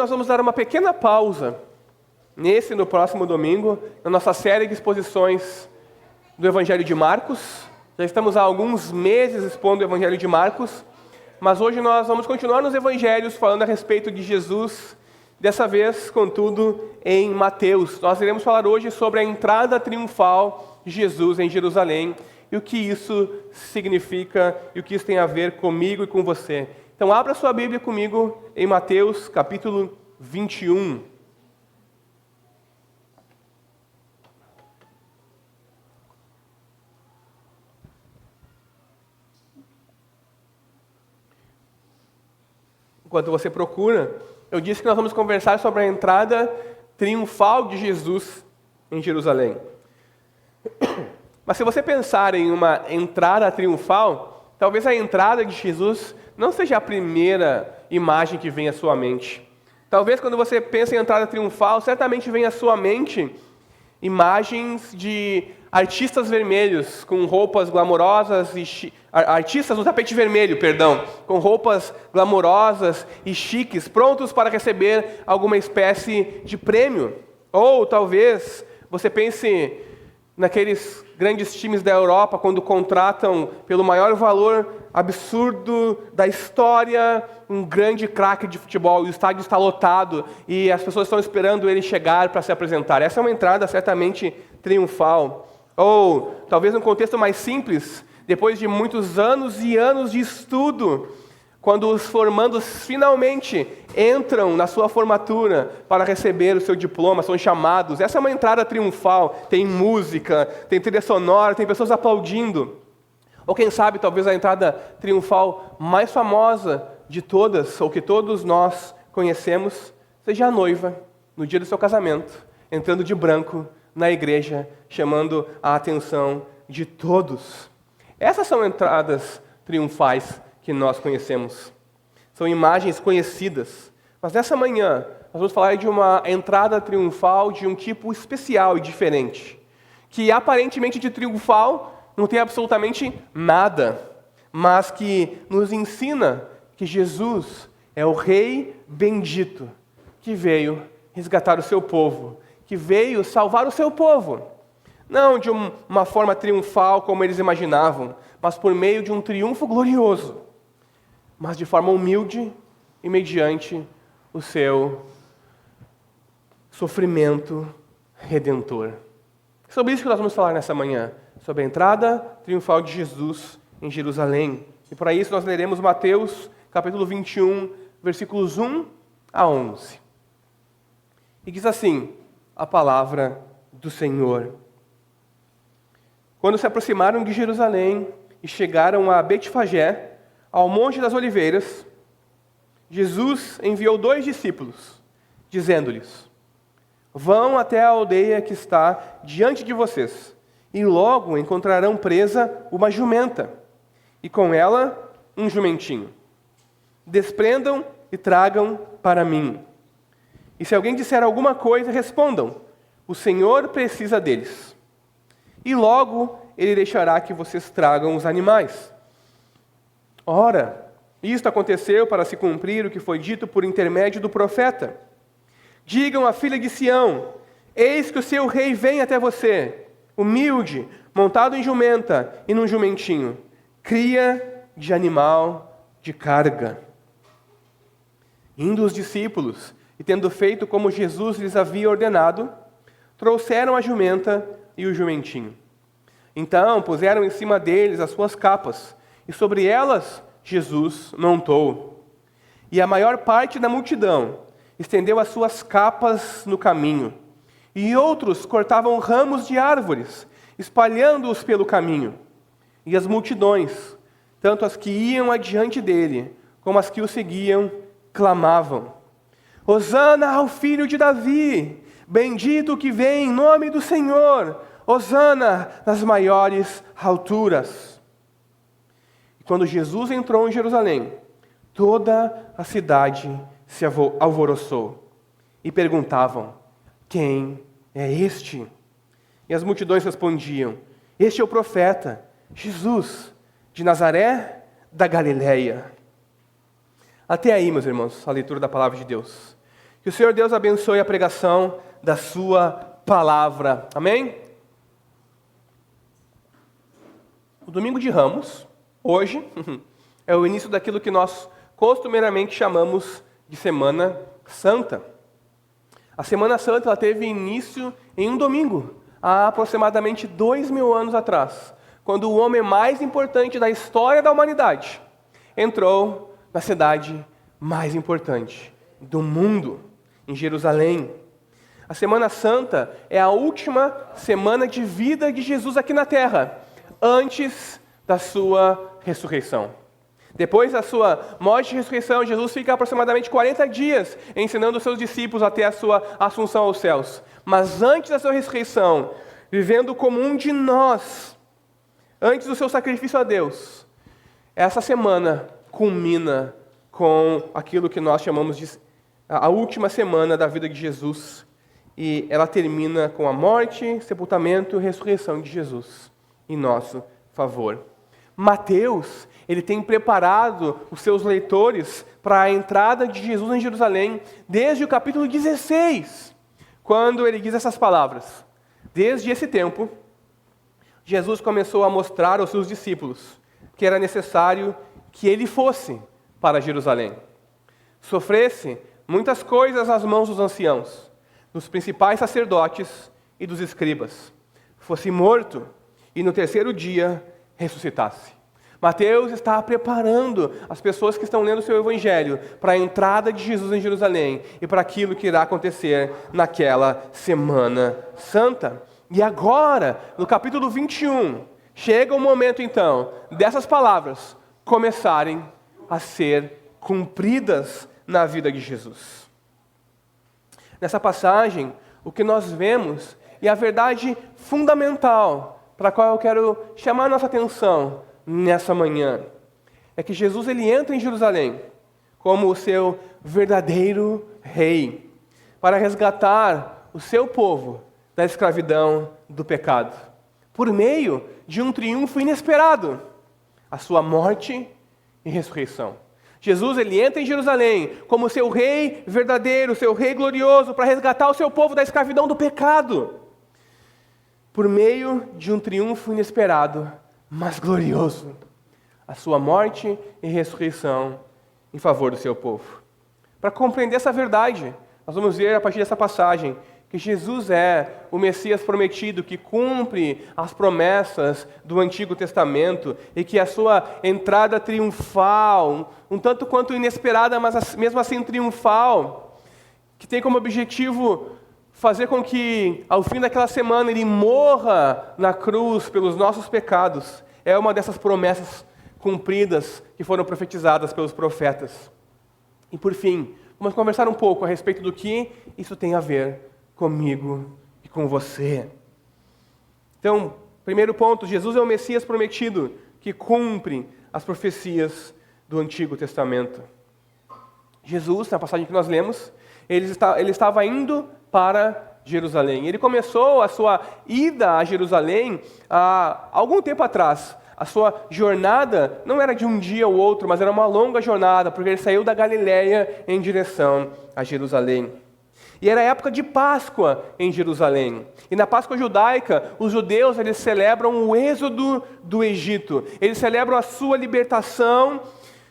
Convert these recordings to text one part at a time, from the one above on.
nós vamos dar uma pequena pausa, nesse e no próximo domingo, na nossa série de exposições do Evangelho de Marcos. Já estamos há alguns meses expondo o Evangelho de Marcos, mas hoje nós vamos continuar nos Evangelhos falando a respeito de Jesus, dessa vez, contudo, em Mateus. Nós iremos falar hoje sobre a entrada triunfal de Jesus em Jerusalém e o que isso significa e o que isso tem a ver comigo e com você. Então, abra sua Bíblia comigo em Mateus, capítulo 21. Enquanto você procura, eu disse que nós vamos conversar sobre a entrada triunfal de Jesus em Jerusalém. Mas se você pensar em uma entrada triunfal, talvez a entrada de Jesus não seja a primeira imagem que vem à sua mente. Talvez quando você pensa em entrada triunfal, certamente vem à sua mente imagens de artistas vermelhos com roupas glamurosas artistas no tapete vermelho, com roupas glamurosas e chiques, prontos para receber alguma espécie de prêmio. Ou talvez você pense naqueles grandes times da Europa, quando contratam pelo maior valor absurdo da história um grande craque de futebol, e o estádio está lotado e as pessoas estão esperando ele chegar para se apresentar. Essa é uma entrada certamente triunfal. Ou talvez num contexto mais simples, depois de muitos anos e anos de estudo, quando os formandos finalmente entram na sua formatura para receber o seu diploma, são chamados. Essa é uma entrada triunfal. Tem música, tem trilha sonora, tem pessoas aplaudindo. Ou quem sabe, talvez a entrada triunfal mais famosa de todas, ou que todos nós conhecemos, seja a noiva, no dia do seu casamento, entrando de branco na igreja, chamando a atenção de todos. Essas são entradas triunfais que nós conhecemos. São imagens conhecidas. Mas nessa manhã, nós vamos falar de uma entrada triunfal de um tipo especial e diferente, que aparentemente de triunfal não tem absolutamente nada, mas que nos ensina que Jesus é o Rei bendito, que veio resgatar o seu povo, que veio salvar o seu povo. Não de uma forma triunfal como eles imaginavam, mas por meio de um triunfo glorioso, mas de forma humilde e mediante o seu sofrimento redentor. Sobre isso que nós vamos falar nessa manhã, sobre a entrada triunfal de Jesus em Jerusalém. E para isso nós leremos Mateus, capítulo 21, versículos 1 a 11. E diz assim a palavra do Senhor. Quando se aproximaram de Jerusalém e chegaram a Betfagé, ao Monte das Oliveiras, Jesus enviou 2 discípulos, dizendo-lhes: vão até a aldeia que está diante de vocês, e logo encontrarão presa uma jumenta, e com ela um jumentinho. Desprendam e tragam para mim. E se alguém disser alguma coisa, respondam: o Senhor precisa deles. E logo ele deixará que vocês tragam os animais. Ora, isto aconteceu para se cumprir o que foi dito por intermédio do profeta. Digam à filha de Sião: eis que o seu rei vem até você, humilde, montado em jumenta e num jumentinho, cria de animal de carga. Indo os discípulos, e tendo feito como Jesus lhes havia ordenado, trouxeram a jumenta e o jumentinho. Então puseram em cima deles as suas capas, e sobre elas Jesus montou. E a maior parte da multidão estendeu as suas capas no caminho, e outros cortavam ramos de árvores, espalhando-os pelo caminho. E as multidões, tanto as que iam adiante dele, como as que o seguiam, clamavam: Hosana ao filho de Davi, bendito o que vem em nome do Senhor, Hosana nas maiores alturas. E quando Jesus entrou em Jerusalém, toda a cidade se alvoroçou e perguntavam: quem é este? E as multidões respondiam: este é o profeta, Jesus, de Nazaré da Galileia. Até aí, meus irmãos, a leitura da palavra de Deus. Que o Senhor Deus abençoe a pregação da sua palavra. Amém? O domingo de Ramos, hoje, é o início daquilo que nós costumeiramente chamamos de Semana Santa. A Semana Santa ela teve início em um domingo, há aproximadamente 2000 anos atrás, quando o homem mais importante da história da humanidade entrou na cidade mais importante do mundo, em Jerusalém. A Semana Santa é a última semana de vida de Jesus aqui na terra, antes da sua ressurreição. Depois da sua morte e ressurreição, Jesus fica aproximadamente 40 dias ensinando os seus discípulos até a sua assunção aos céus. Mas antes da sua ressurreição, vivendo como um de nós, antes do seu sacrifício a Deus, essa semana culmina com aquilo que nós chamamos de a última semana da vida de Jesus. E ela termina com a morte, sepultamento e ressurreição de Jesus em nosso favor. Mateus, ele tem preparado os seus leitores para a entrada de Jesus em Jerusalém desde o capítulo 16, quando ele diz essas palavras. Desde esse tempo, Jesus começou a mostrar aos seus discípulos que era necessário que ele fosse para Jerusalém, sofresse muitas coisas às mãos dos anciãos, dos principais sacerdotes e dos escribas, fosse morto e no terceiro dia ressuscitasse. Mateus está preparando as pessoas que estão lendo o seu evangelho para a entrada de Jesus em Jerusalém e para aquilo que irá acontecer naquela Semana Santa. E agora, no capítulo 21, chega o momento então dessas palavras começarem a ser cumpridas na vida de Jesus. Nessa passagem, o que nós vemos e a verdade fundamental para a qual eu quero chamar a nossa atenção nessa manhã é que Jesus ele entra em Jerusalém como o seu verdadeiro rei para resgatar o seu povo da escravidão do pecado, por meio de um triunfo inesperado, a sua morte e ressurreição. Jesus ele entra em Jerusalém como seu rei verdadeiro, seu rei glorioso, para resgatar o seu povo da escravidão do pecado, por meio de um triunfo inesperado, mas glorioso, a sua morte e ressurreição em favor do seu povo. Para compreender essa verdade, nós vamos ver a partir dessa passagem que Jesus é o Messias prometido, que cumpre as promessas do Antigo Testamento e que a sua entrada triunfal, um tanto quanto inesperada, mas mesmo assim triunfal, que tem como objetivo fazer com que, ao fim daquela semana, ele morra na cruz pelos nossos pecados, é uma dessas promessas cumpridas que foram profetizadas pelos profetas. E por fim, vamos conversar um pouco a respeito do que isso tem a ver comigo e com você. Então, primeiro ponto, Jesus é o Messias prometido que cumpre as profecias do Antigo Testamento. Jesus, na passagem que nós lemos, ele estava indo para Jerusalém. Ele começou a sua ida a Jerusalém há algum tempo atrás. A sua jornada não era de um dia ou outro, mas era uma longa jornada, porque ele saiu da Galileia em direção a Jerusalém. E era a época de Páscoa em Jerusalém. E na Páscoa judaica, os judeus eles celebram o êxodo do Egito. Eles celebram a sua libertação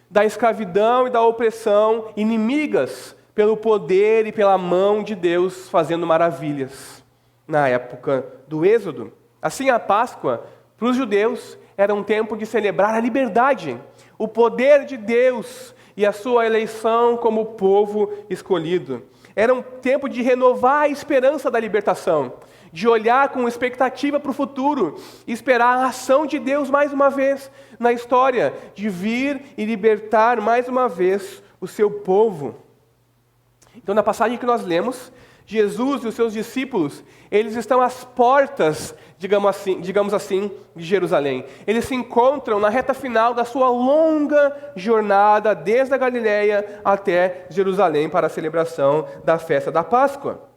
da escravidão e da opressão inimigas pelo poder e pela mão de Deus fazendo maravilhas na época do êxodo. Assim, a Páscoa, para os judeus, era um tempo de celebrar a liberdade, o poder de Deus e a sua eleição como povo escolhido. Era um tempo de renovar a esperança da libertação, de olhar com expectativa para o futuro, e esperar a ação de Deus mais uma vez na história, de vir e libertar mais uma vez o seu povo. Então, na passagem que nós lemos, Jesus e os seus discípulos, eles estão às portas, digamos assim, de Jerusalém. Eles se encontram na reta final da sua longa jornada desde a Galileia até Jerusalém para a celebração da festa da Páscoa.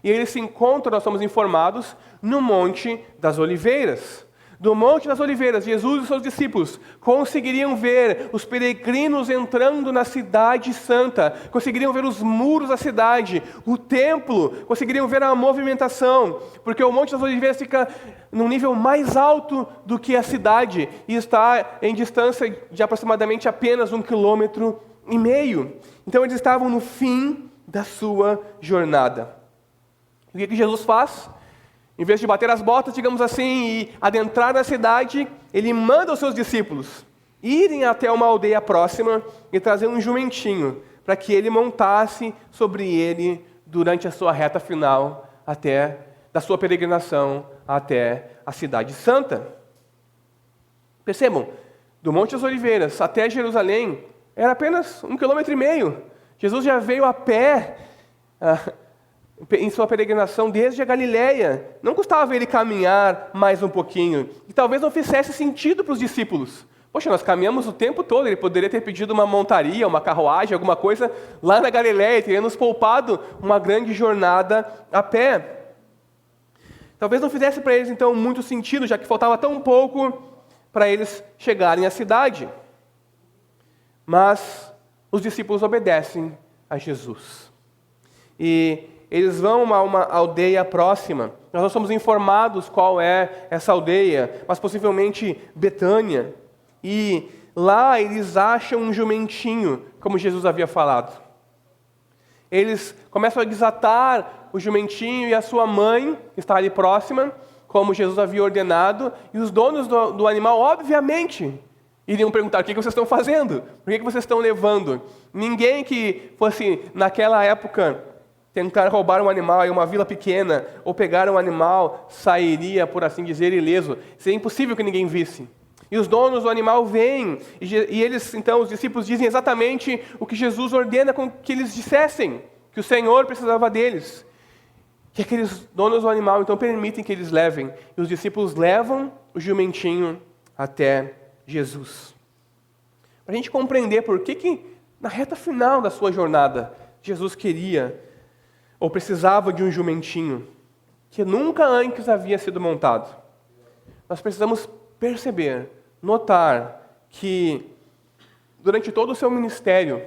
E eles se encontram, nós somos informados, no Monte das Oliveiras, Do Monte das Oliveiras, Jesus e seus discípulos conseguiriam ver os peregrinos entrando na cidade santa, conseguiriam ver os muros da cidade, o templo, conseguiriam ver a movimentação, porque o Monte das Oliveiras fica num nível mais alto do que a cidade e está em distância de aproximadamente apenas 1,5 quilômetro. Então eles estavam no fim da sua jornada. O que Jesus faz? Em vez de bater as botas, digamos assim, e adentrar na cidade, ele manda os seus discípulos irem até uma aldeia próxima e trazer um jumentinho, para que ele montasse sobre ele durante a sua reta final da sua peregrinação até a cidade santa. Percebam, do Monte das Oliveiras até Jerusalém era apenas 1,5 quilômetro. Jesus já veio a pé em sua peregrinação desde a Galileia. Não custava ele caminhar mais um pouquinho. E talvez não fizesse sentido para os discípulos. Poxa, nós caminhamos o tempo todo. Ele poderia ter pedido uma montaria, uma carruagem, alguma coisa lá na Galileia. Teria nos poupado uma grande jornada a pé. Talvez não fizesse para eles, então, muito sentido, já que faltava tão pouco para eles chegarem à cidade. Mas os discípulos obedecem a Jesus. E eles vão a uma aldeia próxima. Nós não somos informados qual é essa aldeia, mas possivelmente Betânia. E lá eles acham um jumentinho, como Jesus havia falado. Eles começam a desatar o jumentinho e a sua mãe, que está ali próxima, como Jesus havia ordenado. E os donos do animal, obviamente, iriam perguntar: o que vocês estão fazendo? Por que vocês estão levando? Ninguém que fosse, naquela época, tentar roubar um animal em uma vila pequena, ou pegar um animal, sairia, por assim dizer, ileso. Seria impossível que ninguém visse. E os donos do animal vêm, e eles, então, os discípulos dizem exatamente o que Jesus ordena com que eles dissessem, que o Senhor precisava deles. Que aqueles donos do animal, então, permitem que eles levem. E os discípulos levam o jumentinho até Jesus. Para a gente compreender por que, na reta final da sua jornada, Jesus queria ou precisava de um jumentinho que nunca antes havia sido montado. Nós precisamos perceber, notar que durante todo o seu ministério,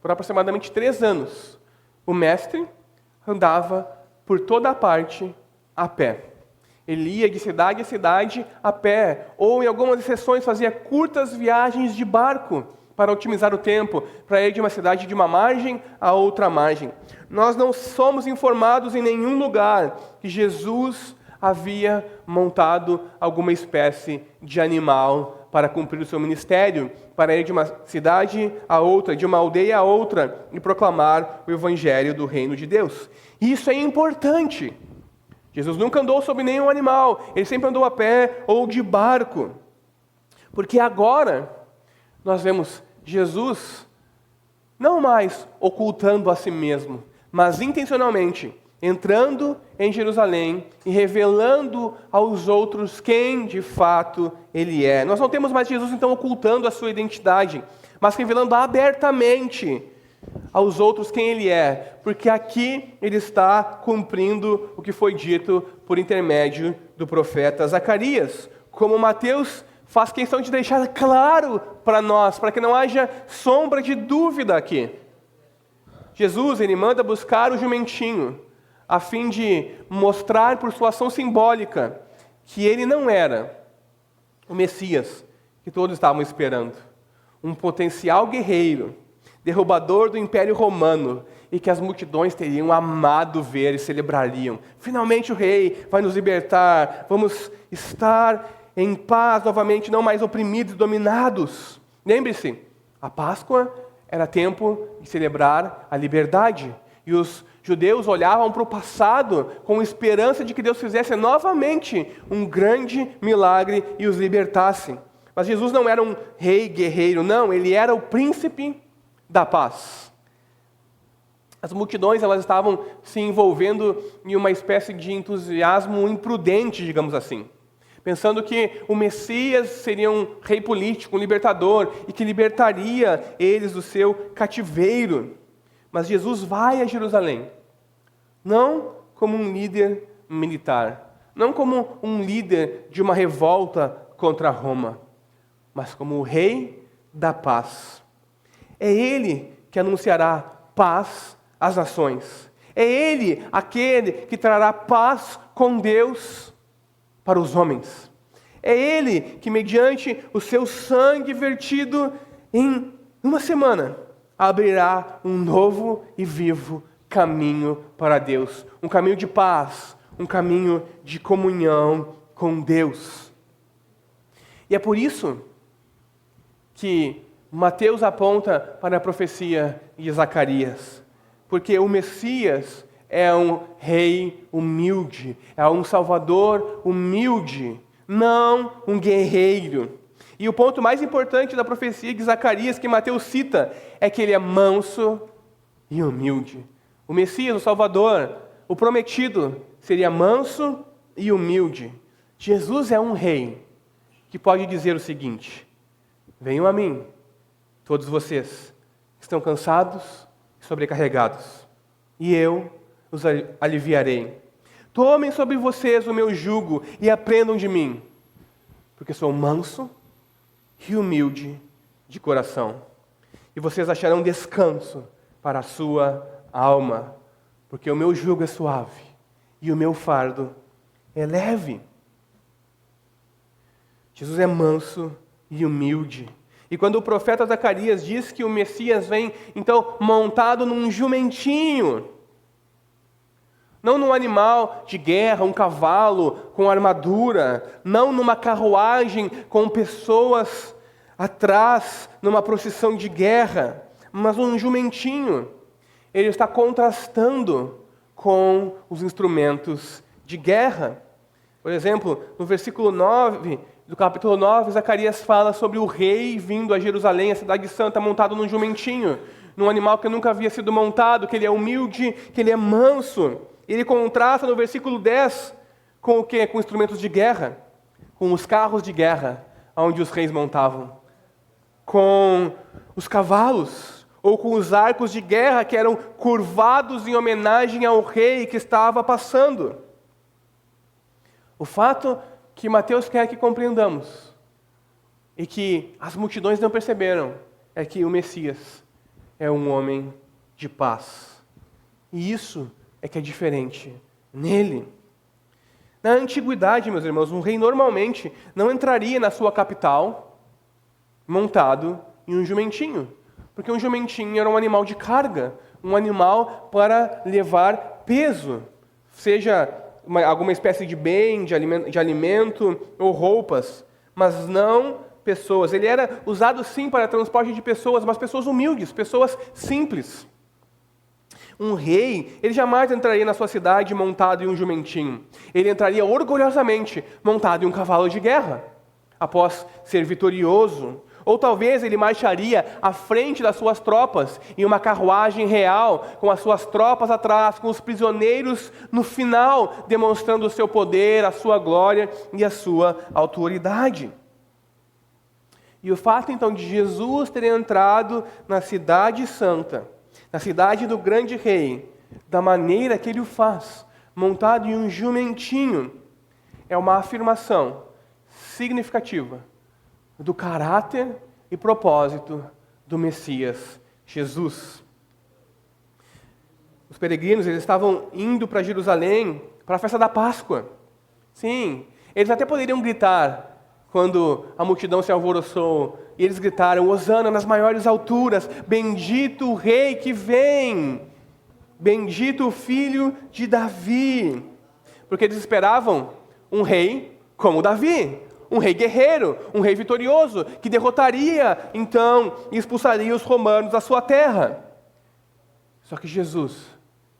por aproximadamente 3 anos, o mestre andava por toda a parte a pé. Ele ia de cidade a cidade a pé, ou em algumas exceções fazia curtas viagens de barco para otimizar o tempo, para ir de uma cidade de uma margem a outra margem. Nós não somos informados em nenhum lugar que Jesus havia montado alguma espécie de animal para cumprir o seu ministério, para ir de uma cidade a outra, de uma aldeia a outra, e proclamar o evangelho do reino de Deus. Isso é importante. Jesus nunca andou sobre nenhum animal, ele sempre andou a pé ou de barco. Porque agora nós vemos Jesus não mais ocultando a si mesmo, mas intencionalmente entrando em Jerusalém e revelando aos outros quem de fato ele é. Nós não temos mais Jesus então ocultando a sua identidade, mas revelando abertamente aos outros quem ele é, porque aqui ele está cumprindo o que foi dito por intermédio do profeta Zacarias, como Mateus faz questão de deixar claro para nós, para que não haja sombra de dúvida aqui. Jesus, ele manda buscar o jumentinho, a fim de mostrar por sua ação simbólica que ele não era o Messias que todos estavam esperando, um potencial guerreiro, derrubador do Império Romano, e que as multidões teriam amado ver e celebrariam. Finalmente o rei vai nos libertar, vamos estar em paz novamente, não mais oprimidos e dominados. Lembre-se, a Páscoa era tempo de celebrar a liberdade, e os judeus olhavam para o passado com esperança de que Deus fizesse novamente um grande milagre e os libertasse. Mas Jesus não era um rei guerreiro, não, ele era o príncipe da paz. As multidões, elas estavam se envolvendo em uma espécie de entusiasmo imprudente, digamos assim, pensando que o Messias seria um rei político, um libertador, e que libertaria eles do seu cativeiro. Mas Jesus vai a Jerusalém, não como um líder militar, não como um líder de uma revolta contra Roma, mas como o rei da paz. É ele que anunciará paz às nações. É ele aquele que trará paz com Deus para os homens. É ele que, mediante o seu sangue vertido em uma semana, abrirá um novo e vivo caminho para Deus. Um caminho de paz, um caminho de comunhão com Deus. E é por isso que Mateus aponta para a profecia de Zacarias. Porque o Messias é um rei humilde, é um salvador humilde, não um guerreiro. E o ponto mais importante da profecia de Zacarias que Mateus cita é que ele é manso e humilde. O Messias, o Salvador, o prometido, seria manso e humilde. Jesus é um rei que pode dizer o seguinte: venham a mim, todos vocês que estão cansados e sobrecarregados, e eu os aliviarei. Tomem sobre vocês o meu jugo e aprendam de mim, porque sou manso e humilde de coração. E vocês acharão descanso para a sua alma, porque o meu jugo é suave e o meu fardo é leve. Jesus é manso e humilde. E quando o profeta Zacarias diz que o Messias vem, então, montado num jumentinho, não num animal de guerra, um cavalo com armadura, não numa carruagem com pessoas atrás, numa procissão de guerra, mas um jumentinho. Ele está contrastando com os instrumentos de guerra. Por exemplo, no versículo 9 do capítulo 9, Zacarias fala sobre o rei vindo a Jerusalém, a cidade santa, montado num jumentinho, num animal que nunca havia sido montado, que ele é humilde, que ele é manso. Ele contrasta no versículo 10 com o quê? Com instrumentos de guerra, com os carros de guerra, onde os reis montavam, com os cavalos, ou com os arcos de guerra que eram curvados em homenagem ao rei que estava passando. O fato que Mateus quer que compreendamos, e que as multidões não perceberam, é que o Messias é um homem de paz. E isso é que é diferente nele. Na antiguidade, meus irmãos, um rei normalmente não entraria na sua capital montado em um jumentinho, porque um jumentinho era um animal de carga, um animal para levar peso, seja alguma espécie de bem, de alimento ou roupas, mas não pessoas. Ele era usado sim para transporte de pessoas, mas pessoas humildes, pessoas simples. Um rei, ele jamais entraria na sua cidade montado em um jumentinho. Ele entraria orgulhosamente montado em um cavalo de guerra, após ser vitorioso. Ou talvez ele marcharia à frente das suas tropas, em uma carruagem real, com as suas tropas atrás, com os prisioneiros no final, demonstrando o seu poder, a sua glória e a sua autoridade. E o fato então de Jesus ter entrado na cidade santa, na cidade do grande rei, da maneira que ele o faz, montado em um jumentinho, é uma afirmação significativa do caráter e propósito do Messias, Jesus. Os peregrinos, eles estavam indo para Jerusalém para a festa da Páscoa. Sim, eles até poderiam gritar quando a multidão se alvoroçou, e eles gritaram: Hosana nas maiores alturas, bendito o rei que vem, bendito o filho de Davi. Porque eles esperavam um rei como Davi, um rei guerreiro, um rei vitorioso, que derrotaria, então, e expulsaria os romanos da sua terra. Só que Jesus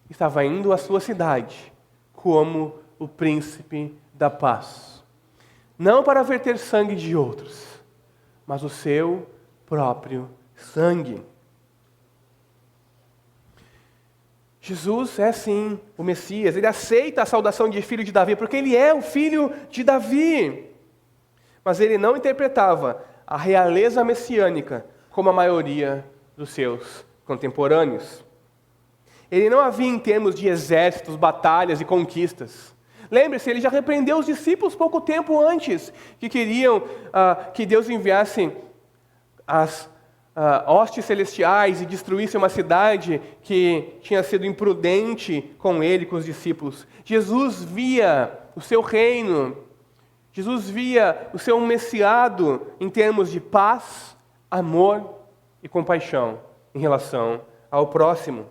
estava indo à sua cidade como o príncipe da paz. Não para verter sangue de outros, mas o seu próprio sangue. Jesus é sim o Messias, ele aceita a saudação de filho de Davi, porque ele é o filho de Davi. Mas ele não interpretava a realeza messiânica como a maioria dos seus contemporâneos. Ele não havia em termos de exércitos, batalhas e conquistas. Lembre-se, ele já repreendeu os discípulos pouco tempo antes, que queriam que Deus enviasse as hostes celestiais e destruísse uma cidade que tinha sido imprudente com ele, com os discípulos. Jesus via o seu reino, Jesus via o seu messiado em termos de paz, amor e compaixão em relação ao próximo.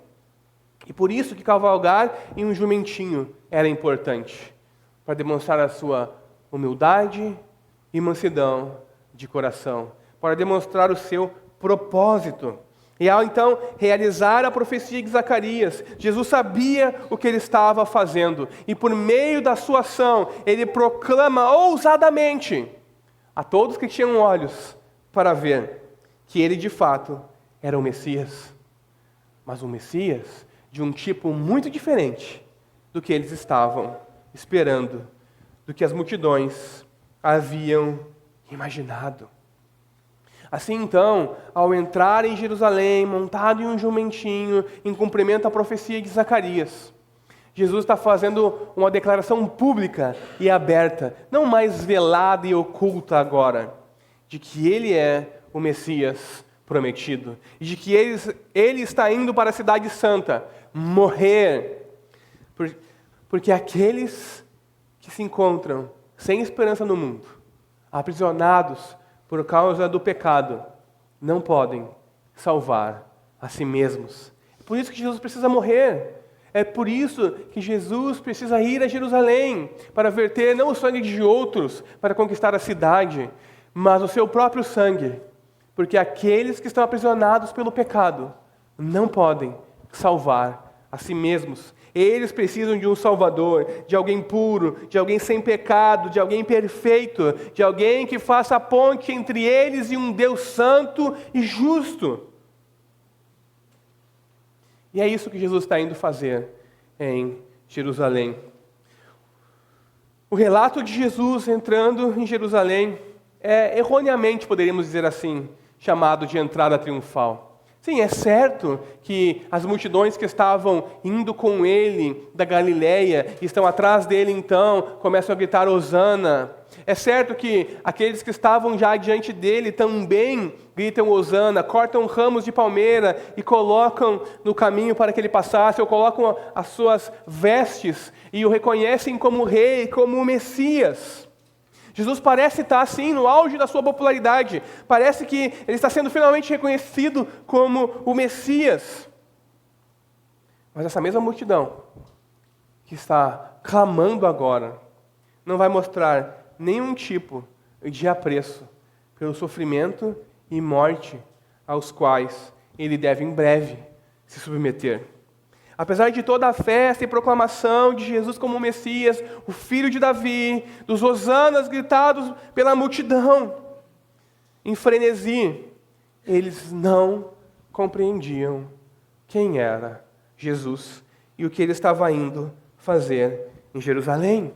E por isso que cavalgar em um jumentinho era importante, para demonstrar a sua humildade e mansidão de coração, para demonstrar o seu propósito. E ao então realizar a profecia de Zacarias, Jesus sabia o que ele estava fazendo, e por meio da sua ação, ele proclama ousadamente a todos que tinham olhos para ver que ele de fato era o Messias, mas um Messias de um tipo muito diferente do que eles estavam esperando, do que as multidões haviam imaginado. Assim então, ao entrar em Jerusalém, montado em um jumentinho, em cumprimento à profecia de Zacarias, Jesus está fazendo uma declaração pública e aberta, não mais velada e oculta agora, de que ele é o Messias prometido, e de que ele está indo para a cidade santa, morrer, porque aqueles que se encontram sem esperança no mundo, aprisionados por causa do pecado, não podem salvar a si mesmos. É por isso que Jesus precisa morrer. É por isso que Jesus precisa ir a Jerusalém, para verter não o sangue de outros, para conquistar a cidade, mas o seu próprio sangue. Porque aqueles que estão aprisionados pelo pecado não podem salvar a si mesmos. Eles precisam de um Salvador, de alguém puro, de alguém sem pecado, de alguém perfeito, de alguém que faça a ponte entre eles e um Deus santo e justo. E é isso que Jesus está indo fazer em Jerusalém. O relato de Jesus entrando em Jerusalém é, erroneamente, poderíamos dizer assim, chamado de entrada triunfal. Sim, é certo que as multidões que estavam indo com ele da Galileia, estão atrás dele então, começam a gritar Hosana. É certo que aqueles que estavam já diante dele também gritam Hosana, cortam ramos de palmeira e colocam no caminho para que ele passasse, ou colocam as suas vestes e o reconhecem como rei, como o Messias. Jesus parece estar assim no auge da sua popularidade. Parece que ele está sendo finalmente reconhecido como o Messias. Mas essa mesma multidão que está clamando agora não vai mostrar nenhum tipo de apreço pelo sofrimento e morte aos quais ele deve em breve se submeter. Apesar de toda a festa e proclamação de Jesus como Messias, o filho de Davi, dos hosanas gritados pela multidão, em frenesi, eles não compreendiam quem era Jesus e o que ele estava indo fazer em Jerusalém.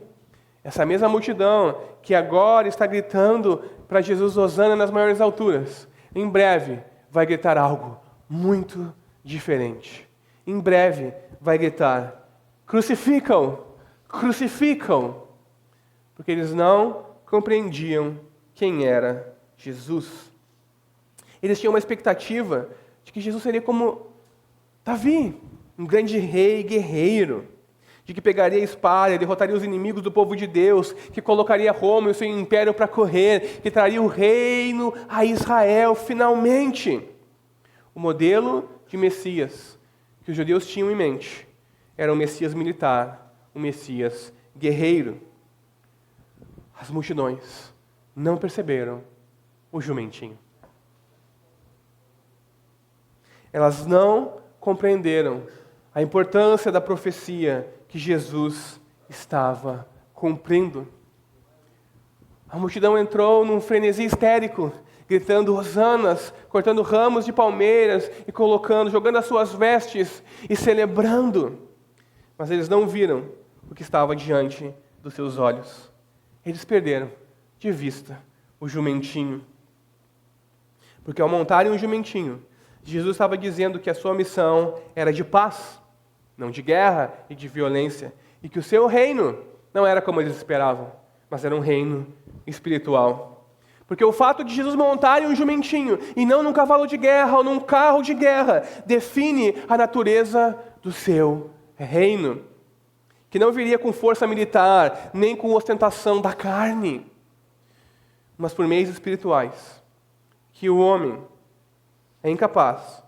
Essa mesma multidão que agora está gritando para Jesus hosana nas maiores alturas, em breve vai gritar algo muito diferente. Em breve vai gritar, crucificam, crucificam, porque eles não compreendiam quem era Jesus. Eles tinham uma expectativa de que Jesus seria como Davi, um grande rei guerreiro, de que pegaria a espada, derrotaria os inimigos do povo de Deus, que colocaria Roma e o seu império para correr, que traria o reino a Israel finalmente. O modelo de Messias que os judeus tinham em mente era um Messias militar, um Messias guerreiro. As multidões não perceberam o jumentinho. Elas não compreenderam a importância da profecia que Jesus estava cumprindo. A multidão entrou num frenesi histérico, gritando hosanas, cortando ramos de palmeiras e colocando, jogando as suas vestes e celebrando. Mas eles não viram o que estava diante dos seus olhos. Eles perderam de vista o jumentinho. Porque ao montarem um jumentinho, Jesus estava dizendo que a sua missão era de paz, não de guerra e de violência, e que o seu reino não era como eles esperavam, mas era um reino espiritual. Porque o fato de Jesus montar em um jumentinho e não num cavalo de guerra ou num carro de guerra define a natureza do seu reino, que não viria com força militar, nem com ostentação da carne, mas por meios espirituais, que o homem é incapaz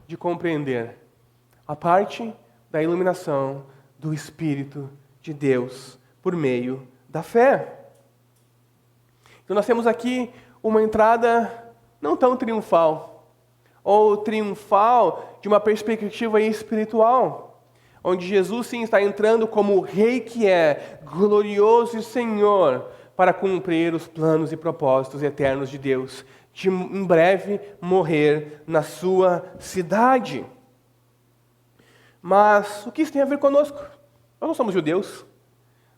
de compreender a parte da iluminação do Espírito de Deus por meio da fé. Então nós temos aqui uma entrada não tão triunfal, ou triunfal de uma perspectiva espiritual, onde Jesus sim está entrando como o Rei que é, glorioso e Senhor, para cumprir os planos e propósitos eternos de Deus, de em breve morrer na sua cidade. Mas o que isso tem a ver conosco? Nós não somos judeus.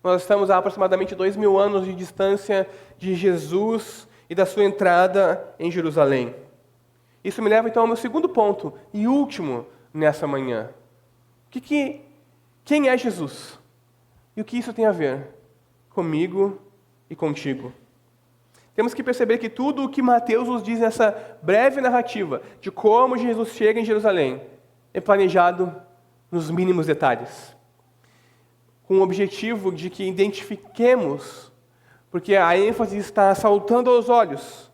Nós estamos a aproximadamente 2000 anos de distância de Jesus e da sua entrada em Jerusalém. Isso me leva então ao meu segundo ponto e último nessa manhã. Quem é Jesus? E o que isso tem a ver comigo e contigo? Temos que perceber que tudo o que Mateus nos diz nessa breve narrativa de como Jesus chega em Jerusalém é planejado nos mínimos detalhes, com o objetivo de que identifiquemos, porque a ênfase está saltando aos olhos,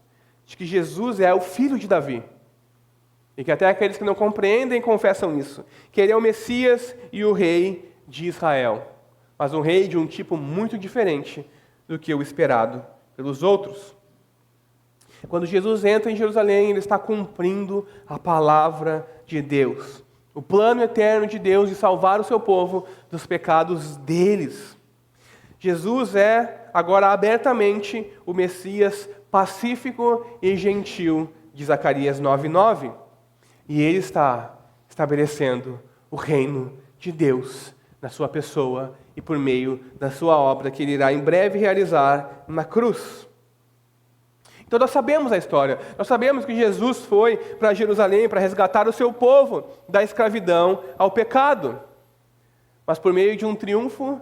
de que Jesus é o filho de Davi, e que até aqueles que não compreendem confessam isso, que ele é o Messias e o rei de Israel, mas um rei de um tipo muito diferente do que o esperado pelos outros. Quando Jesus entra em Jerusalém, ele está cumprindo a palavra de Deus, o plano eterno de Deus de salvar o seu povo dos pecados deles. Jesus é agora abertamente o Messias pacífico e gentil de Zacarias 9:9. E ele está estabelecendo o reino de Deus na sua pessoa e por meio da sua obra que ele irá em breve realizar na cruz. Então nós sabemos a história, nós sabemos que Jesus foi para Jerusalém para resgatar o seu povo da escravidão ao pecado, mas por meio de um triunfo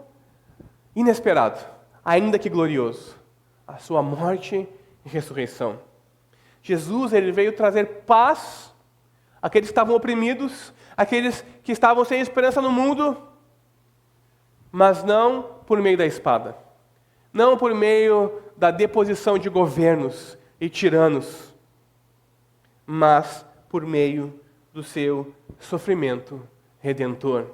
inesperado, ainda que glorioso, a sua morte e ressurreição. Jesus, ele veio trazer paz àqueles que estavam oprimidos, àqueles que estavam sem esperança no mundo, mas não por meio da espada, não por meio da deposição de governos e tiranos, mas por meio do seu sofrimento redentor.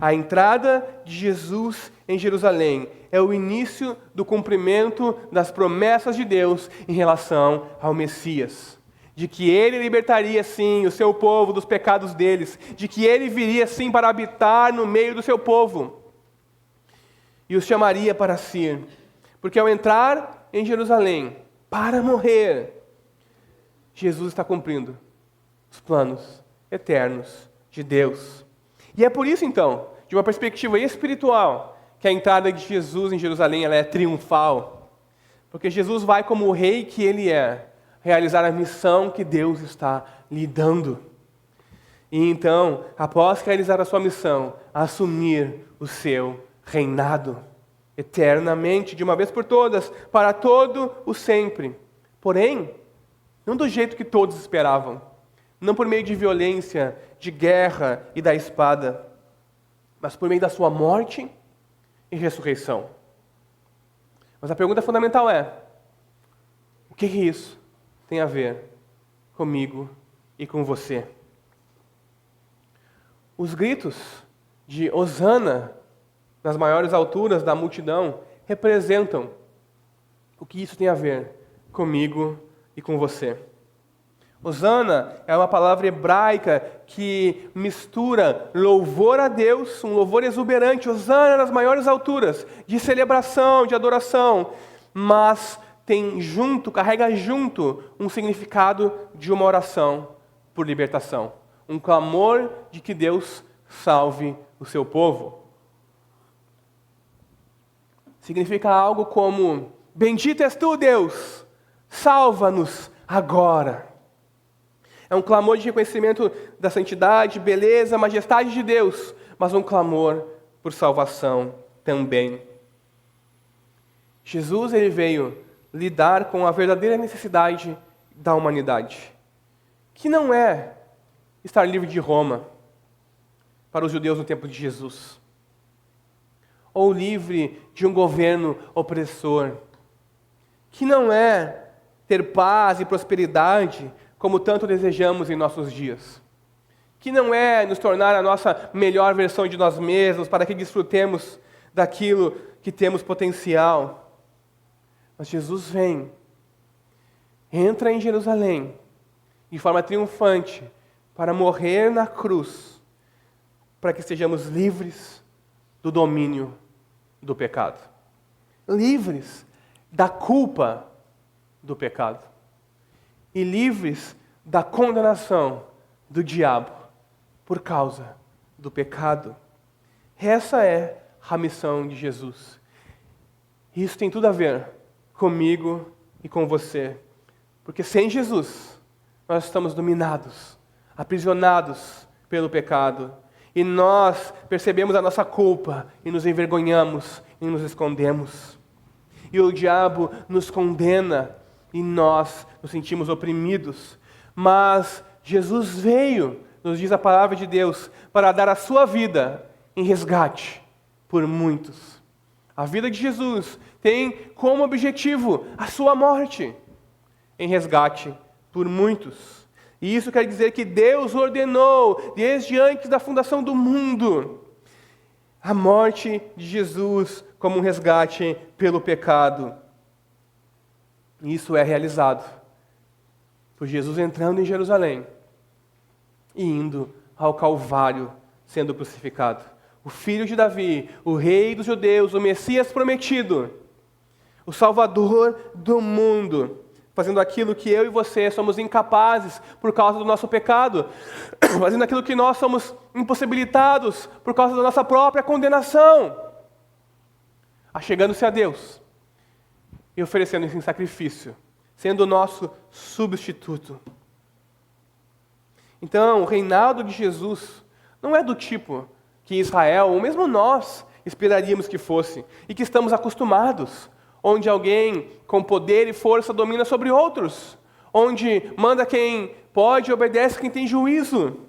A entrada de Jesus em Jerusalém é o início do cumprimento das promessas de Deus em relação ao Messias, de que ele libertaria sim o seu povo dos pecados deles, de que ele viria sim para habitar no meio do seu povo e os chamaria para si, porque ao entrar em Jerusalém para morrer, Jesus está cumprindo os planos eternos de Deus. E é por isso, então, de uma perspectiva espiritual, que a entrada de Jesus em Jerusalém ela é triunfal. Porque Jesus vai, como o rei que ele é, realizar a missão que Deus está lhe dando. E então, após realizar a sua missão, assumir o seu reinado eternamente, de uma vez por todas, para todo o sempre. Porém, não do jeito que todos esperavam, não por meio de violência, de guerra e da espada, mas por meio da sua morte e ressurreição. Mas a pergunta fundamental é: o que isso tem a ver comigo e com você? Os gritos de Hosana nas maiores alturas da multidão representam o que isso tem a ver comigo e com você. Hosana é uma palavra hebraica que mistura louvor a Deus, um louvor exuberante, Hosana nas maiores alturas, de celebração, de adoração, mas carrega junto um significado de uma oração por libertação, um clamor de que Deus salve o seu povo. Significa algo como: bendito és tu, Deus, salva-nos agora. É um clamor de reconhecimento da santidade, beleza, majestade de Deus, mas um clamor por salvação também. Jesus ele veio lidar com a verdadeira necessidade da humanidade, que não é estar livre de Roma para os judeus no tempo de Jesus, ou livre de um governo opressor, que não é ter paz e prosperidade como tanto desejamos em nossos dias, que não é nos tornar a nossa melhor versão de nós mesmos para que desfrutemos daquilo que temos potencial. Mas Jesus vem, entra em Jerusalém de forma triunfante para morrer na cruz, para que sejamos livres do domínio do pecado, livres da culpa do pecado e livres da condenação do diabo por causa do pecado. Essa é a missão de Jesus. Isso tem tudo a ver comigo e com você, porque sem Jesus nós estamos dominados, aprisionados pelo pecado, e nós percebemos a nossa culpa e nos envergonhamos e nos escondemos. E o diabo nos condena e nós nos sentimos oprimidos. Mas Jesus veio, nos diz a palavra de Deus, para dar a sua vida em resgate por muitos. A vida de Jesus tem como objetivo a sua morte em resgate por muitos. E isso quer dizer que Deus ordenou, desde antes da fundação do mundo, a morte de Jesus como um resgate pelo pecado. E isso é realizado por Jesus entrando em Jerusalém e indo ao Calvário, sendo crucificado. O Filho de Davi, o Rei dos Judeus, o Messias prometido, o Salvador do mundo, fazendo aquilo que eu e você somos incapazes por causa do nosso pecado, fazendo aquilo que nós somos impossibilitados por causa da nossa própria condenação, achegando-se a Deus e oferecendo-se em sacrifício, sendo o nosso substituto. Então, o reinado de Jesus não é do tipo que Israel, ou mesmo nós, esperaríamos que fosse, e que estamos acostumados, onde alguém com poder e força domina sobre outros, onde manda quem pode e obedece quem tem juízo.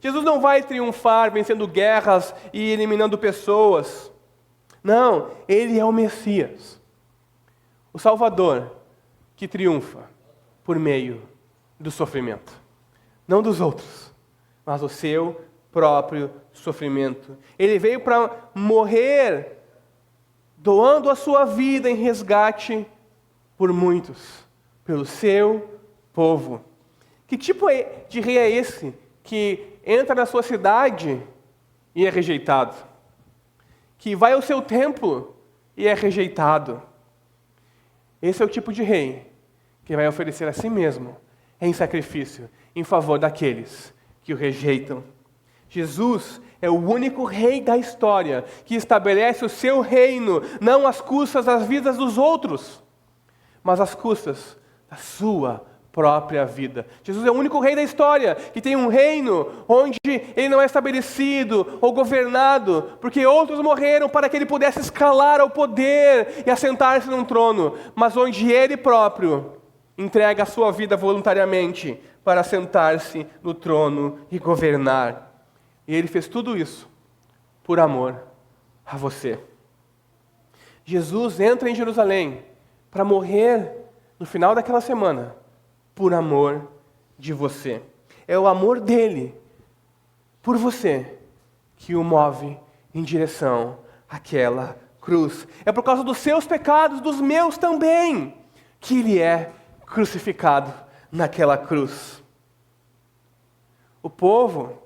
Jesus não vai triunfar vencendo guerras e eliminando pessoas. Não, ele é o Messias, o Salvador, que triunfa por meio do sofrimento. Não dos outros, mas o seu próprio sofrimento. Ele veio para morrer, doando a sua vida em resgate por muitos, pelo seu povo. Que tipo de rei é esse que entra na sua cidade e é rejeitado? Que vai ao seu templo e é rejeitado? Esse é o tipo de rei que vai oferecer a si mesmo em sacrifício em favor daqueles que o rejeitam. Jesus é o único rei da história que estabelece o seu reino, não às custas das vidas dos outros, mas às custas da sua própria vida. Jesus é o único rei da história que tem um reino onde ele não é estabelecido ou governado, porque outros morreram para que ele pudesse escalar ao poder e assentar-se num trono, mas onde ele próprio entrega a sua vida voluntariamente para sentar-se no trono e governar. E ele fez tudo isso por amor a você. Jesus entra em Jerusalém para morrer no final daquela semana por amor de você. É o amor dele por você que o move em direção àquela cruz. É por causa dos seus pecados, dos meus também, que ele é crucificado naquela cruz. O povo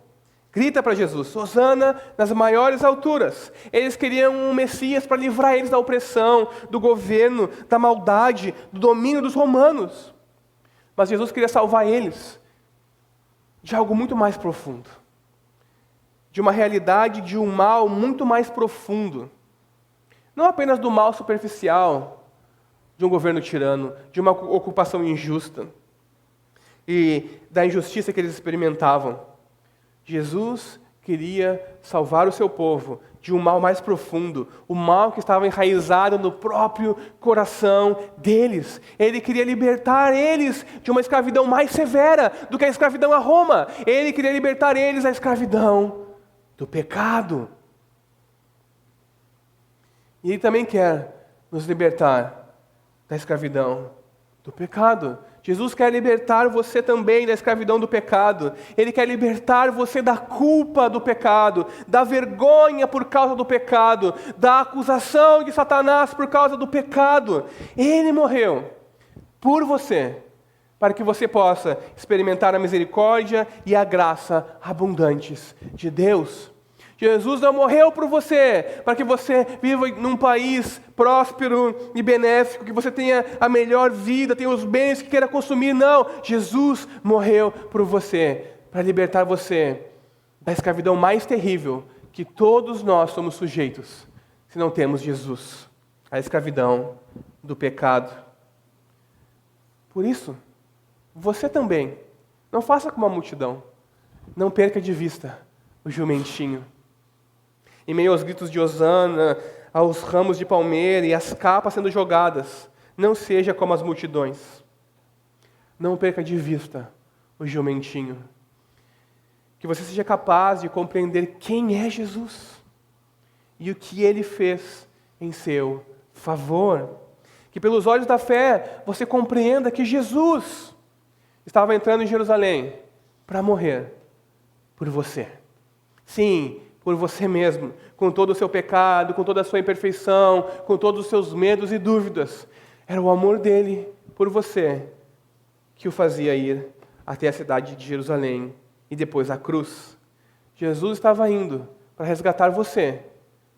grita para Jesus, Hosana nas maiores alturas. Eles queriam um Messias para livrar eles da opressão, do governo, da maldade, do domínio dos romanos. Mas Jesus queria salvar eles de algo muito mais profundo, de uma realidade de um mal muito mais profundo. Não apenas do mal superficial, de um governo tirano, de uma ocupação injusta e da injustiça que eles experimentavam. Jesus queria salvar o seu povo de um mal mais profundo, o mal que estava enraizado no próprio coração deles. Ele queria libertar eles de uma escravidão mais severa do que a escravidão a Roma. Ele queria libertar eles da escravidão do pecado. E Ele também quer nos libertar da escravidão do pecado. Jesus quer libertar você também da escravidão do pecado. Ele quer libertar você da culpa do pecado, da vergonha por causa do pecado, da acusação de Satanás por causa do pecado. Ele morreu por você, para que você possa experimentar a misericórdia e a graça abundantes de Deus. Jesus não morreu por você, para que você viva num país próspero e benéfico, que você tenha a melhor vida, tenha os bens que queira consumir. Não, Jesus morreu por você, para libertar você da escravidão mais terrível que todos nós somos sujeitos, se não temos Jesus, a escravidão do pecado. Por isso, você também, não faça como a multidão, não perca de vista o jumentinho. Em meio aos gritos de hosana, aos ramos de palmeira e às capas sendo jogadas, não seja como as multidões. Não perca de vista o jumentinho. Que você seja capaz de compreender quem é Jesus e o que Ele fez em seu favor. Que pelos olhos da fé você compreenda que Jesus estava entrando em Jerusalém para morrer por você. Sim, por você mesmo, com todo o seu pecado, com toda a sua imperfeição, com todos os seus medos e dúvidas. Era o amor dele por você que o fazia ir até a cidade de Jerusalém e depois à cruz. Jesus estava indo para resgatar você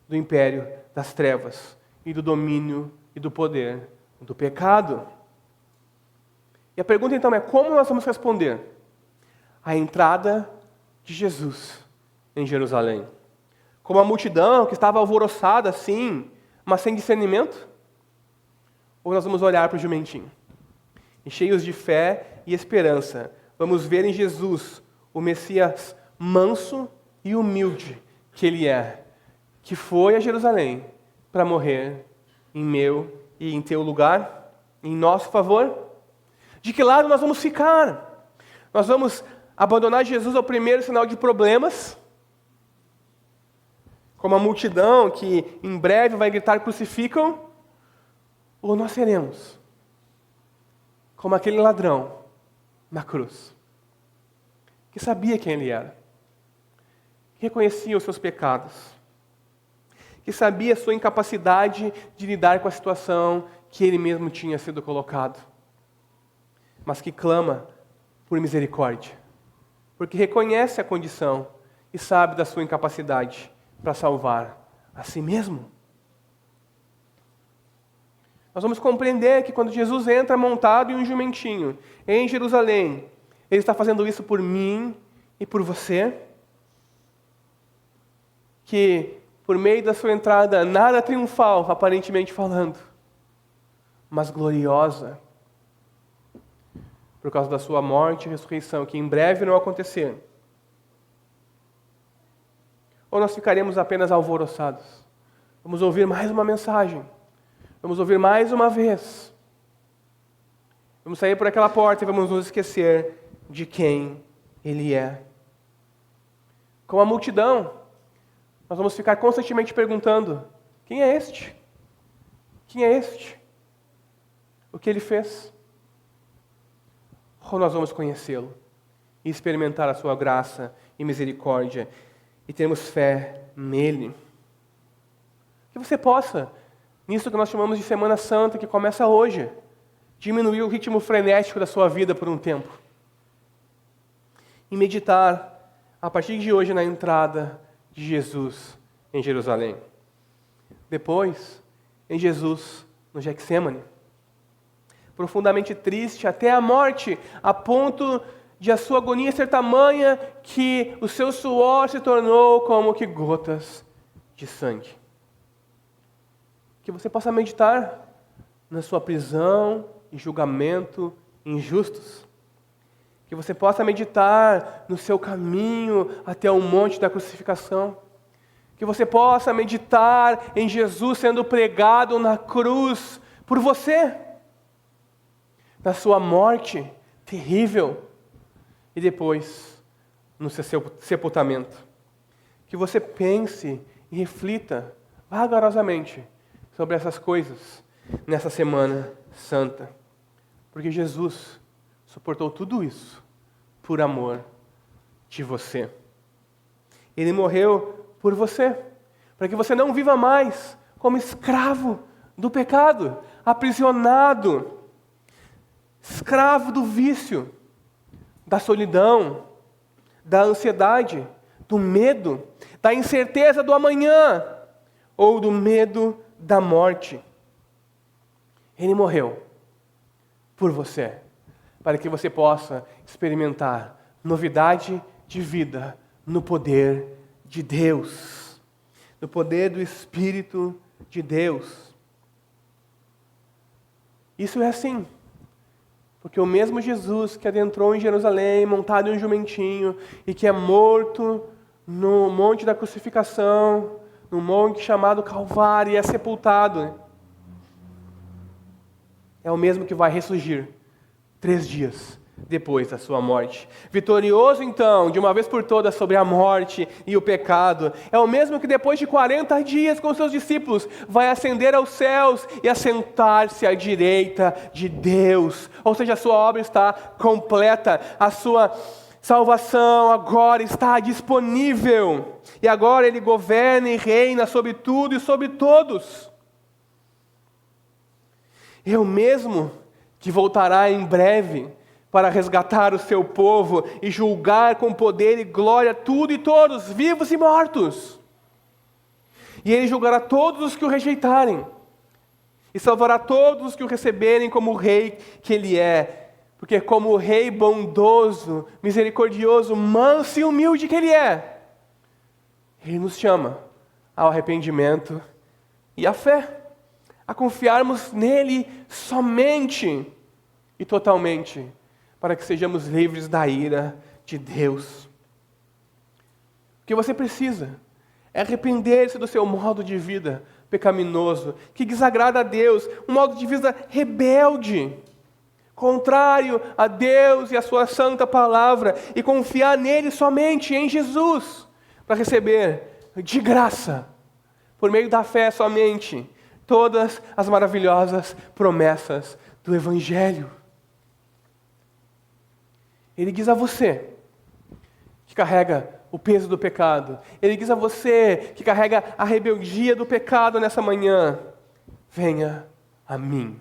do império das trevas e do domínio e do poder do pecado. E a pergunta então é: como nós vamos responder à entrada de Jesus em Jerusalém? Como a multidão que estava alvoroçada assim, mas sem discernimento? Ou nós vamos olhar para o jumentinho e, cheios de fé e esperança, vamos ver em Jesus o Messias manso e humilde que Ele é, que foi a Jerusalém para morrer em meu e em teu lugar, em nosso favor? De que lado nós vamos ficar? Nós vamos abandonar Jesus ao primeiro sinal de problemas, como a multidão que em breve vai gritar crucificam? Ou nós seremos como aquele ladrão na cruz, que sabia quem ele era, que reconhecia os seus pecados, que sabia a sua incapacidade de lidar com a situação que ele mesmo tinha sido colocado, mas que clama por misericórdia, porque reconhece a condição e sabe da sua incapacidade para salvar a si mesmo. Nós vamos compreender que quando Jesus entra montado em um jumentinho em Jerusalém, Ele está fazendo isso por mim e por você, que por meio da sua entrada, nada triunfal, aparentemente falando, mas gloriosa, por causa da sua morte e ressurreição, que em breve não acontecer. Ou nós ficaremos apenas alvoroçados? Vamos ouvir mais uma mensagem. Vamos ouvir mais uma vez. Vamos sair por aquela porta e vamos nos esquecer de quem Ele é. Com a multidão, nós vamos ficar constantemente perguntando: quem é este? Quem é este? O que Ele fez? Ou nós vamos conhecê-lo e experimentar a sua graça e misericórdia e termos fé nele. Que você possa, nisso que nós chamamos de Semana Santa, que começa hoje, diminuir o ritmo frenético da sua vida por um tempo. E meditar, a partir de hoje, na entrada de Jesus em Jerusalém. Depois, em Jesus no Getsemane. Profundamente triste até a morte, a ponto de a sua agonia ser tamanha que o seu suor se tornou como que gotas de sangue. Que você possa meditar na sua prisão e julgamento injustos. Que você possa meditar no seu caminho até o monte da crucificação. Que você possa meditar em Jesus sendo pregado na cruz por você. Na sua morte terrível. E depois, no seu sepultamento. Que você pense e reflita vagarosamente sobre essas coisas nessa Semana Santa. Porque Jesus suportou tudo isso por amor de você. Ele morreu por você, para que você não viva mais como escravo do pecado, aprisionado, escravo do vício, da solidão, da ansiedade, do medo, da incerteza do amanhã ou do medo da morte. Ele morreu por você, para que você possa experimentar novidade de vida no poder de Deus, no poder do Espírito de Deus. Isso é assim, porque o mesmo Jesus que adentrou em Jerusalém, montado em um jumentinho, e que é morto no monte da crucificação, no monte chamado Calvário, e é sepultado, é o mesmo que vai ressurgir 3 dias depois da sua morte. Vitorioso, então, de uma vez por todas sobre a morte e o pecado. É o mesmo que depois de 40 dias com seus discípulos vai ascender aos céus e assentar-se à direita de Deus. Ou seja, a sua obra está completa, a sua salvação agora está disponível. E agora Ele governa e reina sobre tudo e sobre todos. É o mesmo que voltará em breve para resgatar o seu povo e julgar com poder e glória tudo e todos, vivos e mortos. E Ele julgará todos os que o rejeitarem e salvará todos os que o receberem como o Rei que Ele é. Porque como o Rei bondoso, misericordioso, manso e humilde que Ele é, Ele nos chama ao arrependimento e à fé, a confiarmos nele somente e totalmente, para que sejamos livres da ira de Deus. O que você precisa é arrepender-se do seu modo de vida pecaminoso, que desagrada a Deus, um modo de vida rebelde, contrário a Deus e a sua santa palavra, e confiar nele somente, em Jesus, para receber de graça, por meio da fé somente, todas as maravilhosas promessas do Evangelho. Ele diz a você, que carrega o peso do pecado. Ele diz a você, que carrega a rebeldia do pecado nessa manhã: venha a mim.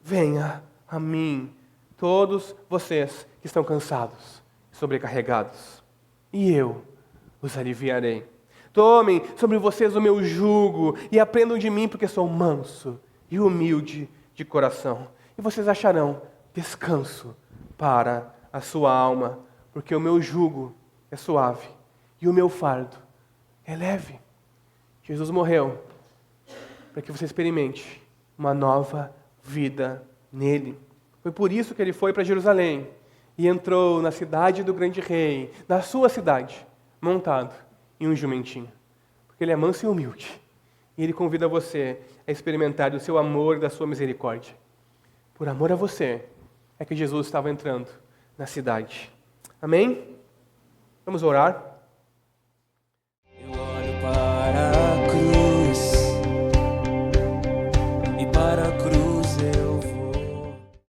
Venha a mim, todos vocês que estão cansados, sobrecarregados, e eu os aliviarei. Tomem sobre vocês o meu jugo e aprendam de mim, porque sou manso e humilde de coração. E vocês acharão descanso para a sua alma, porque o meu jugo é suave e o meu fardo é leve. Jesus morreu para que você experimente uma nova vida nele. Foi por isso que ele foi para Jerusalém e entrou na cidade do grande rei, na sua cidade, montado em um jumentinho, porque ele é manso e humilde, e ele convida você a experimentar do seu amor e da sua misericórdia. Por amor a você é que Jesus estava entrando na cidade. Amém? Vamos orar.